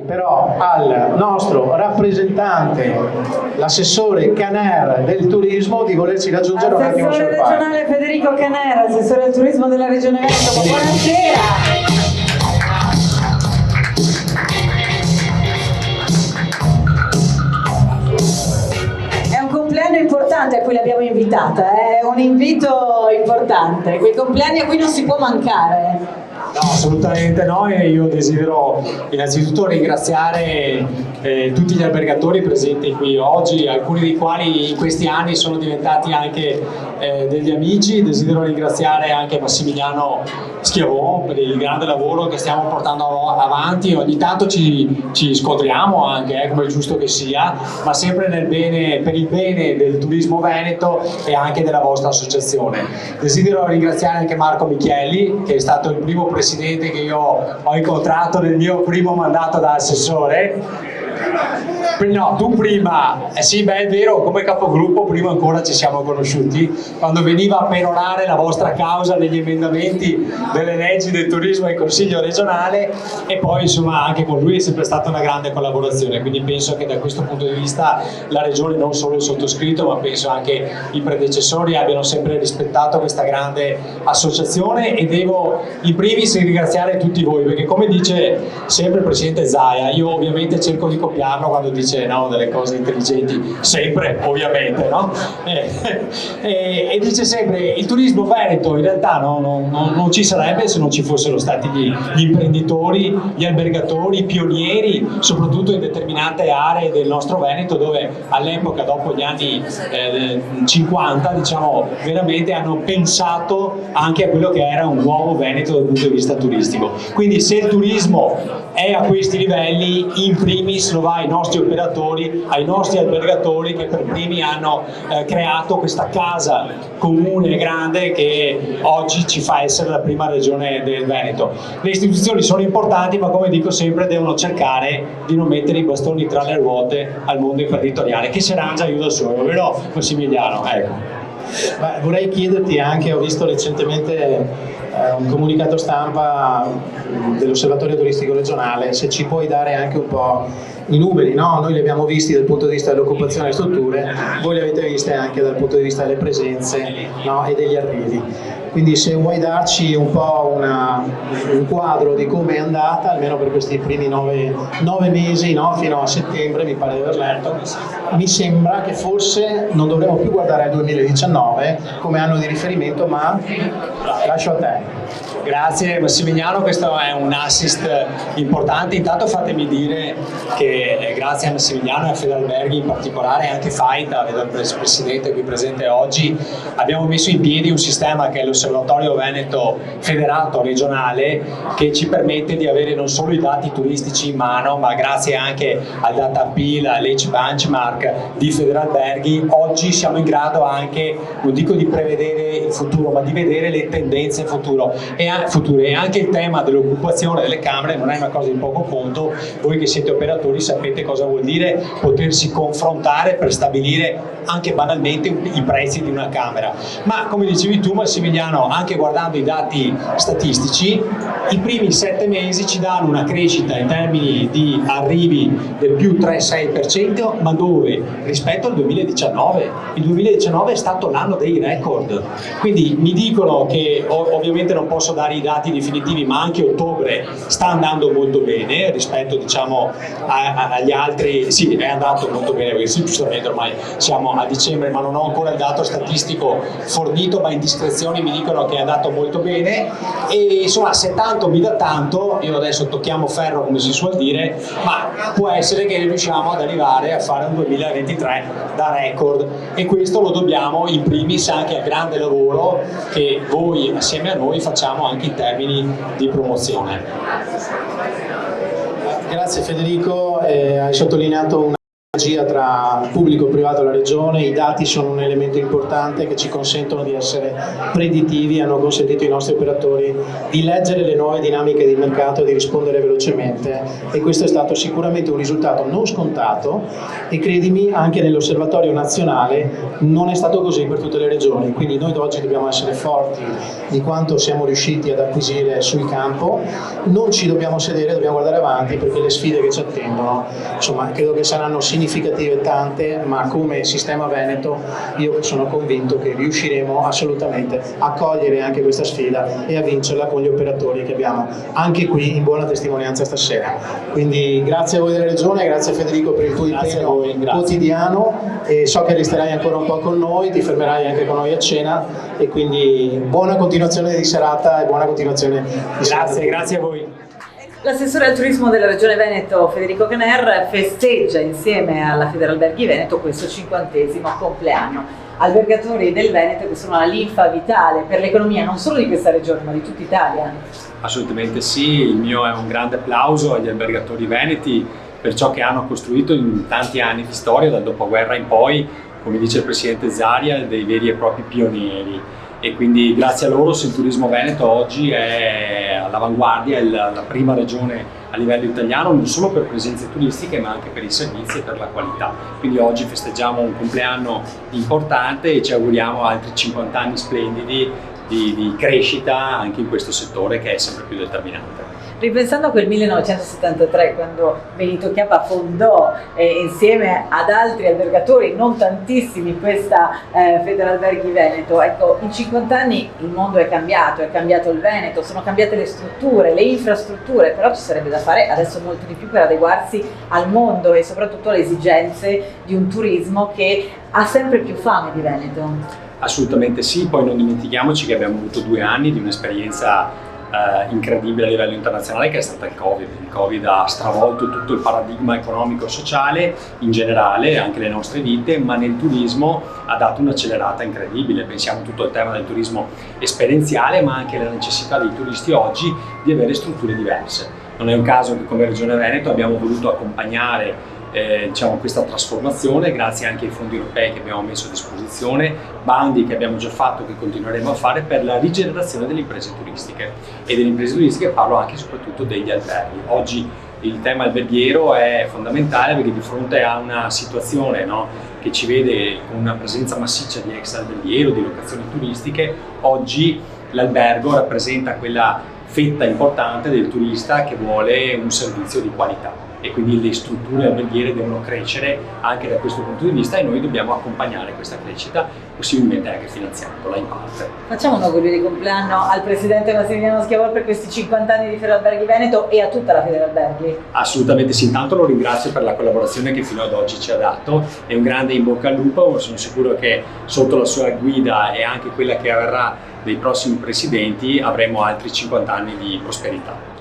però al nostro rappresentante, l'assessore Caner del turismo, di volerci raggiungere un attimo sul palco. Assessore regionale Federico Caner, assessore al turismo della Regione Veneto, buonasera! Importante a cui l'abbiamo invitata, è un invito importante, quei compleanni a cui non si può mancare. No, assolutamente no, e io desidero innanzitutto ringraziare tutti gli albergatori presenti qui oggi, alcuni dei quali in questi anni sono diventati anche degli amici. Desidero ringraziare anche Massimiliano Schiavon per il grande lavoro che stiamo portando avanti. Ogni tanto ci scontriamo anche, come è giusto che sia, ma sempre nel bene, per il bene del turismo veneto e anche della vostra associazione. Desidero ringraziare anche Marco Michielli, che è stato il primo presidente che io ho incontrato nel mio primo mandato da assessore. No, tu prima, sì, beh, è vero, come capogruppo prima ancora ci siamo conosciuti, quando veniva a perorare la vostra causa negli emendamenti delle leggi del turismo in Consiglio regionale, e poi insomma anche con lui è sempre stata una grande collaborazione, quindi penso che da questo punto di vista la Regione, non solo il sottoscritto, ma penso anche i predecessori, abbiano sempre rispettato questa grande associazione. E devo in primis ringraziare tutti voi, perché come dice sempre il Presidente Zaia, io ovviamente cerco di copiarlo quando dice no, delle cose intelligenti, sempre ovviamente, no? E dice sempre il turismo veneto in realtà non ci sarebbe se non ci fossero stati gli imprenditori, gli albergatori, i pionieri, soprattutto in determinate aree del nostro Veneto, dove all'epoca, dopo gli anni 50, diciamo, veramente hanno pensato anche a quello che era un nuovo Veneto dal punto di vista turistico. Quindi se il turismo è a questi livelli, in primis lo va ai nostri operatori, ai nostri albergatori, che per primi hanno creato questa casa comune e grande che oggi ci fa essere la prima regione del Veneto. Le istituzioni sono importanti, ma come dico sempre devono cercare di non mettere i bastoni tra le ruote al mondo imprenditoriale, che si arrangia io da solo, vero Massimiliano? Ecco. Beh, vorrei chiederti anche, ho visto recentemente un comunicato stampa dell'Osservatorio Turistico Regionale, se ci puoi dare anche un po' i numeri, no? Noi li abbiamo visti dal punto di vista dell'occupazione delle strutture, voi li avete viste anche dal punto di vista delle presenze, no? E degli arrivi. Quindi se vuoi darci un po' un quadro di come è andata, almeno per questi primi 9 mesi, no? Fino a settembre, mi pare di aver letto, mi sembra che forse non dovremmo più guardare al 2019 come anno di riferimento, ma lascio a te. Grazie Massimiliano, questo è un assist importante. Intanto fatemi dire che grazie a Massimiliano e a Federalberghi in particolare, anche Faita, vedo il presidente qui presente oggi, abbiamo messo in piedi un sistema che è l'Osservatorio Veneto Federato Regionale, che ci permette di avere non solo i dati turistici in mano, ma grazie anche al data appeal, all'Edge benchmark di Federalberghi, oggi siamo in grado anche, non dico di prevedere il futuro, ma di vedere le tendenze future. E anche il tema dell'occupazione delle camere non è una cosa di poco conto. Voi che siete operatori sapete cosa vuol dire potersi confrontare per stabilire anche banalmente i prezzi di una camera. Ma come dicevi tu Massimiliano, anche guardando i dati statistici, i primi 7 mesi ci danno una crescita in termini di arrivi del più 3,6%, ma dove? Rispetto al 2019. Il 2019 è stato l'anno dei record, quindi mi dicono che ovviamente non posso dare i dati definitivi, ma anche ottobre sta andando molto bene rispetto, diciamo, agli altri. Sì, è andato molto bene, perché sì, giustamente ormai siamo a dicembre, ma non ho ancora il dato statistico fornito, ma indiscrezioni mi dicono che è andato molto bene. E insomma, se tanto mi dà tanto, io adesso tocchiamo ferro come si suol dire, ma può essere che riusciamo ad arrivare a fare un 2023 da record, e questo lo dobbiamo in primis anche al grande lavoro che voi assieme a noi facciamo anche in termini di promozione. Grazie Federico, hai sottolineato Tra il pubblico, il privato e la regione, i dati sono un elemento importante che ci consentono di essere predittivi, hanno consentito ai nostri operatori di leggere le nuove dinamiche di mercato e di rispondere velocemente, e questo è stato sicuramente un risultato non scontato, e credimi, anche nell'osservatorio nazionale non è stato così per tutte le regioni, quindi noi oggi dobbiamo essere forti di quanto siamo riusciti ad acquisire sul campo, non ci dobbiamo sedere, dobbiamo guardare avanti, perché le sfide che ci attendono, insomma, credo che saranno significative tante, ma come sistema Veneto io sono convinto che riusciremo assolutamente a cogliere anche questa sfida e a vincerla con gli operatori che abbiamo anche qui in buona testimonianza stasera. Quindi grazie a voi della Regione, grazie a Federico per il tuo impegno quotidiano, e so che resterai ancora un po' con noi, ti fermerai anche con noi a cena, e quindi buona continuazione di serata e buona continuazione di serata. Grazie a voi. L'assessore al turismo della Regione Veneto, Federico Kner, festeggia insieme alla Federalberghi Veneto questo 50° compleanno. Albergatori del Veneto che sono la linfa vitale per l'economia non solo di questa regione ma di tutta Italia. Assolutamente sì, il mio è un grande applauso agli albergatori veneti per ciò che hanno costruito in tanti anni di storia, dal dopoguerra in poi, come dice il Presidente Zaria, dei veri e propri pionieri. E quindi grazie a loro se il turismo veneto oggi è all'avanguardia, è la prima regione a livello italiano, non solo per presenze turistiche ma anche per i servizi e per la qualità. Quindi oggi festeggiamo un compleanno importante e ci auguriamo altri 50 anni splendidi di crescita anche in questo settore che è sempre più determinante. Ripensando a quel 1973, quando Benito Chiappa fondò insieme ad altri albergatori, non tantissimi, questa Federalberghi Veneto, ecco, in 50 anni il mondo è cambiato il Veneto, sono cambiate le strutture, le infrastrutture, però ci sarebbe da fare adesso molto di più per adeguarsi al mondo e soprattutto alle esigenze di un turismo che ha sempre più fame di Veneto. Assolutamente sì, poi non dimentichiamoci che abbiamo avuto 2 anni di un'esperienza incredibile a livello internazionale che è stata il Covid. Il Covid ha stravolto tutto il paradigma economico e sociale in generale, anche le nostre vite, ma nel turismo ha dato un'accelerata incredibile. Pensiamo tutto al tema del turismo esperienziale, ma anche alla necessità dei turisti oggi di avere strutture diverse. Non è un caso che come Regione Veneto abbiamo voluto accompagnare diciamo, questa trasformazione grazie anche ai fondi europei che abbiamo messo a disposizione, bandi che abbiamo già fatto e che continueremo a fare per la rigenerazione delle imprese turistiche. E delle imprese turistiche parlo anche e soprattutto degli alberghi. Oggi il tema alberghiero è fondamentale perché di fronte a una situazione, no, che ci vede con una presenza massiccia di ex alberghiero, di locazioni turistiche, oggi l'albergo rappresenta quella fetta importante del turista che vuole un servizio di qualità. E quindi le strutture alberghiere devono crescere anche da questo punto di vista e noi dobbiamo accompagnare questa crescita, possibilmente anche finanziandola in parte. Facciamo un augurio di compleanno al Presidente Massimiliano Schiavone per questi 50 anni di Federalberghi Veneto e a tutta la Federalberghi. Assolutamente sì, intanto lo ringrazio per la collaborazione che fino ad oggi ci ha dato e un grande in bocca al lupo, sono sicuro che sotto la sua guida e anche quella che avverrà dei prossimi presidenti avremo altri 50 anni di prosperità.